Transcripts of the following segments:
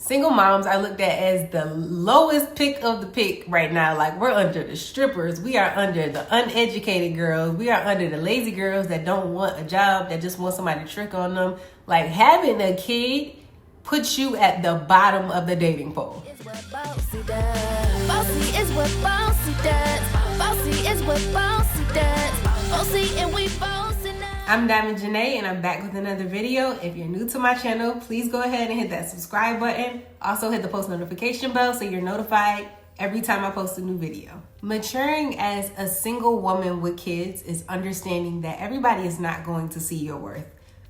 Single moms are looked at as the lowest pick of the pick right now. Like, we're under the strippers. We are under the uneducated girls. We are under the lazy girls that don't want a job, that just want somebody to trick on them. Like, having a kid puts you at the bottom of the dating pool. It's what bossy does. Bossy is what bossy does. Bossy is what bossy does. Bossy and we bossy now. I'm Diamond Janae and I'm back with another video. If you're new to my channel, please go ahead and hit that subscribe button. Also hit the post notification bell so you're notified every time I post a new video. Maturing as a single woman with kids is understanding that everybody is not going to see your worth.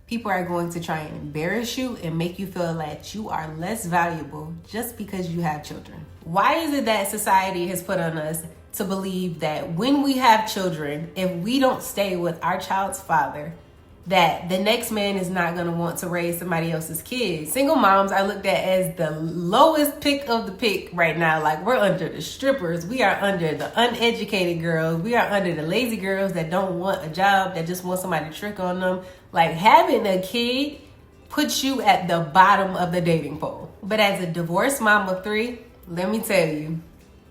People are going to try and embarrass you and make you feel that you are less valuable just because you have children. Why is it that society has put on us to believe that when we have children, if we don't stay with our child's father, that the next man is not going to want to raise somebody else's kids? Single moms are looked at as the lowest pick of the pick right now. Like, we're under the strippers. We are under the uneducated girls. We are under the lazy girls that don't want a job, that just want somebody to trick on them. Like, having a kid puts you at the bottom of the dating pool. But as a divorced mom of 3, let me tell you,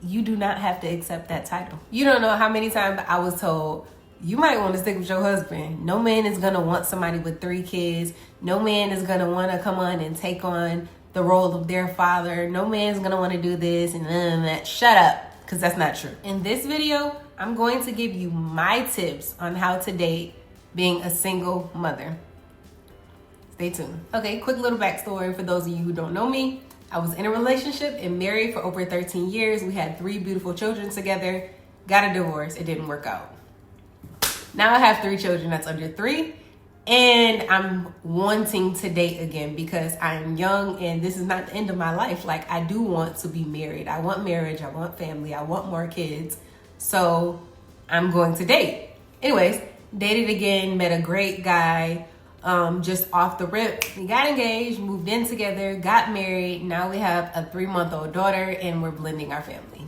you do not have to accept that title. You don't know how many times I was told, you might want to stick with your husband. No man is going to want somebody with 3 kids. No man is going to want to come on and take on the role of their father. No man is going to want to do this and that. Shut up, because that's not true. In this video, I'm going to give you my tips on how to date being a single mother. Stay tuned. Okay, quick little backstory for those of you who don't know me. I was in a relationship and married for over 13 years. We had 3 beautiful children together. Got a divorce. It didn't work out. Now I have 3 children that's under 3, and I'm wanting to date again because I'm young and this is not the end of my life. Like, I do want to be married. I want marriage. I want family. I want more kids. So I'm going to date. Anyways, dated again, met a great guy. Just off the rip, we got engaged, moved in together, got married. Now we have a 3-month-old daughter and we're blending our family.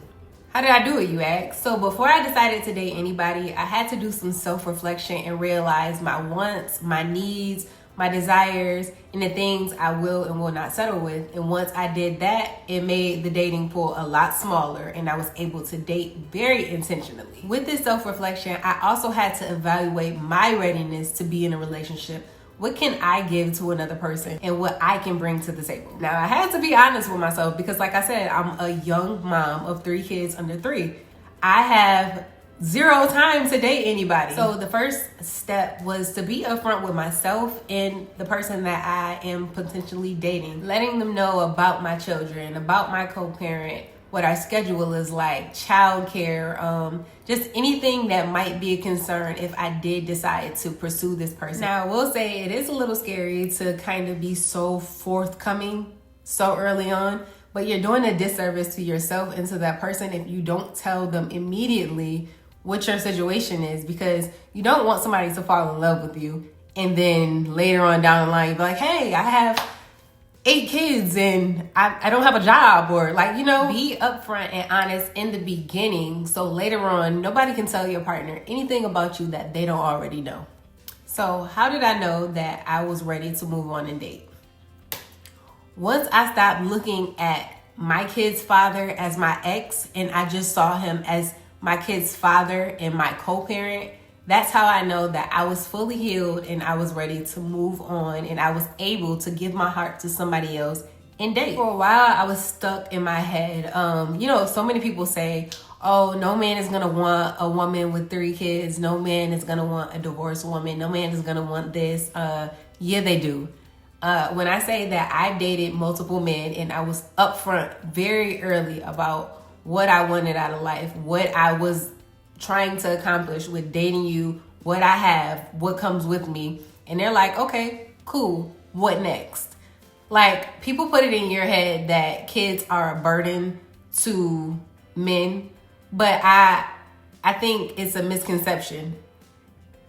How did I do it, you ask? So before I decided to date anybody, I had to do some self-reflection and realize my wants, my needs, my desires, and the things I will and will not settle with. And once I did that, it made the dating pool a lot smaller and I was able to date very intentionally. With this self-reflection, I also had to evaluate my readiness to be in a relationship. What can I give to another person and what I can bring to the table? Now, I had to be honest with myself because, like I said, I'm a young mom of 3 kids under 3. I have 0 time to date anybody. So the first step was to be upfront with myself and the person that I am potentially dating, letting them know about my children, about my co-parent, what our schedule is like, childcare, just anything that might be a concern if I did decide to pursue this person. Now, I will say it is a little scary to kind of be so forthcoming so early on, but you're doing a disservice to yourself and to that person if you don't tell them immediately what your situation is, because you don't want somebody to fall in love with you and then later on down the line you'll be like, hey, I have 8 kids and I don't have a job, or like, you know, be upfront and honest in the beginning so later on nobody can tell your partner anything about you that they don't already know. So how did I know that I was ready to move on and date? Once I stopped looking at my kid's father as my ex and I just saw him as my kid's father and my co-parent, that's how I know that I was fully healed and I was ready to move on and I was able to give my heart to somebody else and date. For a while, I was stuck in my head. You know, so many people say, oh, no man is gonna want a woman with 3 kids. No man is gonna want a divorced woman. No man is gonna want this. Yeah, they do. When I say that I dated multiple men and I was upfront very early about what I wanted out of life, what I was trying to accomplish with dating you, what I have, what comes with me. And they're like, okay, cool, what next? Like, people put it in your head that kids are a burden to men, but I think it's a misconception.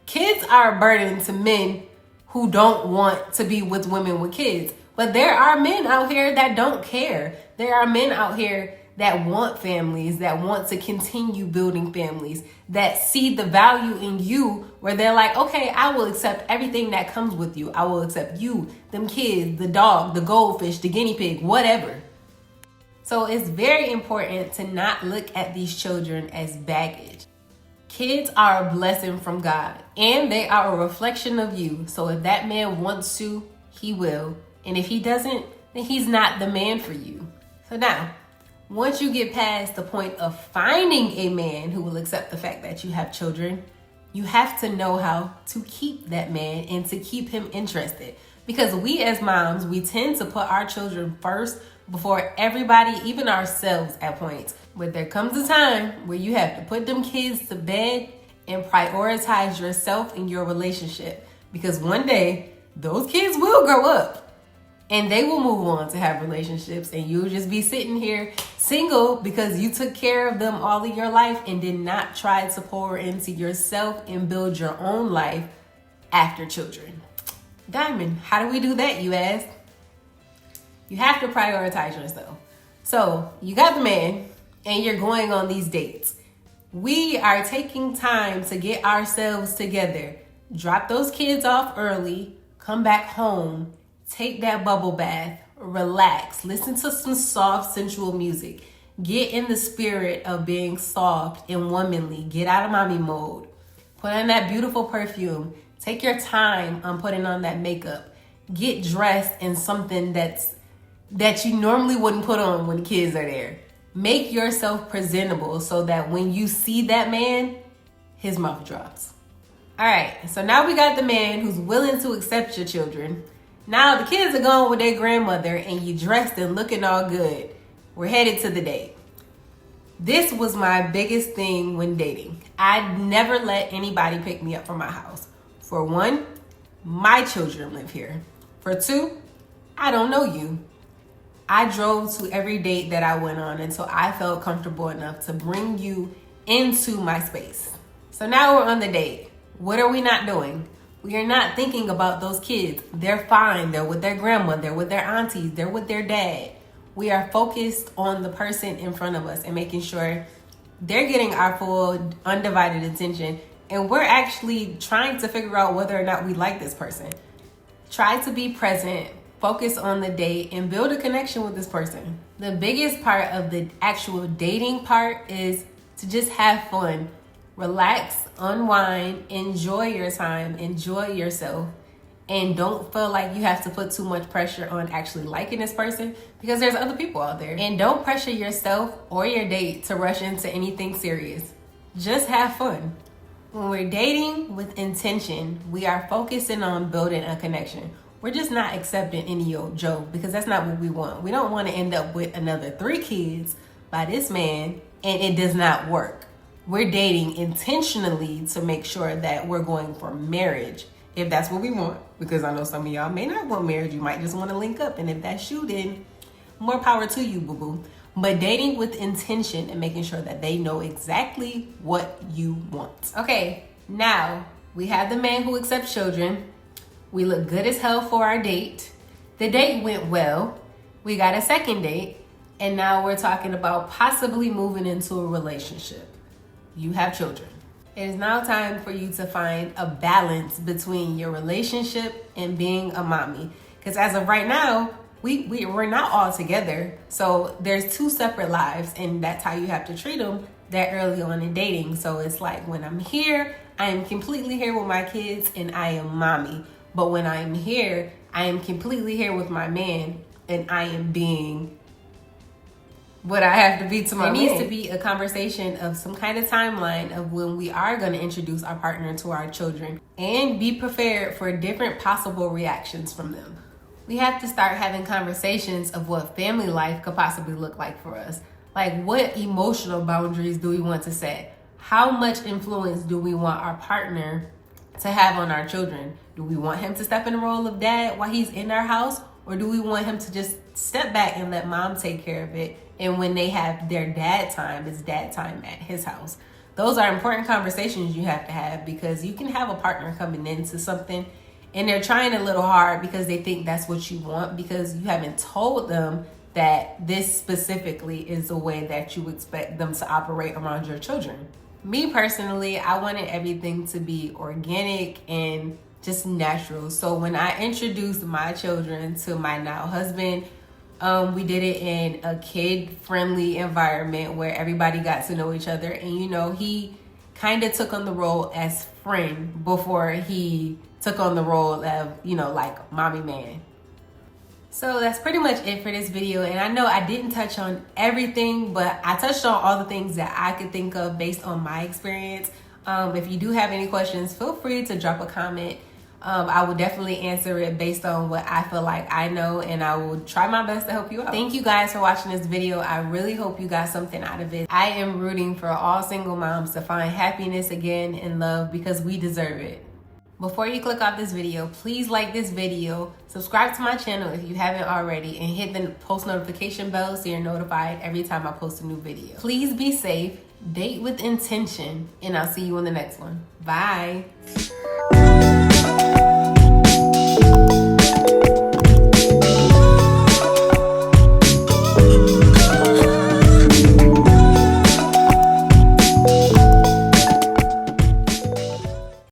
Kids are a burden to men who don't want to be with women with kids. But there are men out here that don't care. There are men out here that want families, that want to continue building families, that see the value in you, where they're like, okay, I will accept everything that comes with you. I will accept you, them kids, the dog, the goldfish, the guinea pig, whatever. So it's very important to not look at these children as baggage. Kids are a blessing from God, and they are a reflection of you. So if that man wants to, he will. And if he doesn't, then he's not the man for you. So now, once you get past the point of finding a man who will accept the fact that you have children, you have to know how to keep that man and to keep him interested. Because we as moms, we tend to put our children first before everybody, even ourselves at points. But there comes a time where you have to put them kids to bed and prioritize yourself and your relationship. Because one day, those kids will grow up. And they will move on to have relationships, and you'll just be sitting here single because you took care of them all of your life and did not try to pour into yourself and build your own life after children. Diamond, how do we do that, you ask? You have to prioritize yourself. So you got the man and you're going on these dates. We are taking time to get ourselves together. Drop those kids off early, come back home, take that bubble bath, relax, listen to some soft, sensual music. Get in the spirit of being soft and womanly. Get out of mommy mode. Put on that beautiful perfume. Take your time on putting on that makeup. Get dressed in something that you normally wouldn't put on when the kids are there. Make yourself presentable so that when you see that man, his mouth drops. All right, so now we got the man who's willing to accept your children. Now the kids are gone with their grandmother and you dressed and looking all good. We're headed to the date. This was my biggest thing when dating. I never let anybody pick me up from my house. For one, my children live here. For two, I don't know you. I drove to every date that I went on until I felt comfortable enough to bring you into my space. So now we're on the date. What are we not doing? We are not thinking about those kids. They're fine. They're with their grandma. They're with their aunties. They're with their dad. We are focused on the person in front of us and making sure they're getting our full, undivided attention. And we're actually trying to figure out whether or not we like this person. Try to be present, focus on the date, and build a connection with this person. The biggest part of the actual dating part is to just have fun. Relax, unwind, enjoy your time, enjoy yourself, and don't feel like you have to put too much pressure on actually liking this person because there's other people out there. And don't pressure yourself or your date to rush into anything serious. Just have fun. When we're dating with intention, we are focusing on building a connection. We're just not accepting any old joke because that's not what we want. We don't want to end up with another 3 kids by this man and it does not work. We're dating intentionally to make sure that we're going for marriage, if that's what we want. Because I know some of y'all may not want marriage. You might just want to link up. And if that's you, then more power to you, boo-boo. But dating with intention and making sure that they know exactly what you want. Okay, now we have the man who accepts children. We look good as hell for our date. The date went well. We got a second date. And now we're talking about possibly moving into a relationship. You have children. It is now time for you to find a balance between your relationship and being a mommy. Because as of right now, we're not all together. So there's 2 separate lives, and that's how you have to treat them that early on in dating. So it's like when I'm here, I am completely here with my kids and I am mommy. But when I'm here, I am completely here with my man and I am being what I have to be to my man. There needs to be a conversation of some kind of timeline of when we are going to introduce our partner to our children and be prepared for different possible reactions from them. We have to start having conversations of what family life could possibly look like for us. Like, what emotional boundaries do we want to set? How much influence do we want our partner to have on our children? Do we want him to step in the role of dad while he's in our house? Or do we want him to just step back and let mom take care of it? And when they have their dad time, it's dad time at his house. Those are important conversations you have to have, because you can have a partner coming into something and they're trying a little hard because they think that's what you want, because you haven't told them that this specifically is the way that you expect them to operate around your children. Me personally, I wanted everything to be organic and just natural. So when I introduced my children to my now husband, we did it in a kid-friendly environment where everybody got to know each other. And, you know, he kind of took on the role as friend before he took on the role of, you know, like mommy man. So that's pretty much it for this video. And I know I didn't touch on everything, but I touched on all the things that I could think of based on my experience. If you do have any questions, feel free to drop a comment. I will definitely answer it based on what I feel like I know, and I will try my best to help you out. Thank you guys for watching this video. I really hope you got something out of it. I am rooting for all single moms to find happiness again in love because we deserve it. Before you click off this video, please like this video, subscribe to my channel if you haven't already, and hit the post notification bell so you're notified every time I post a new video. Please be safe, date with intention, and I'll see you in the next one. Bye.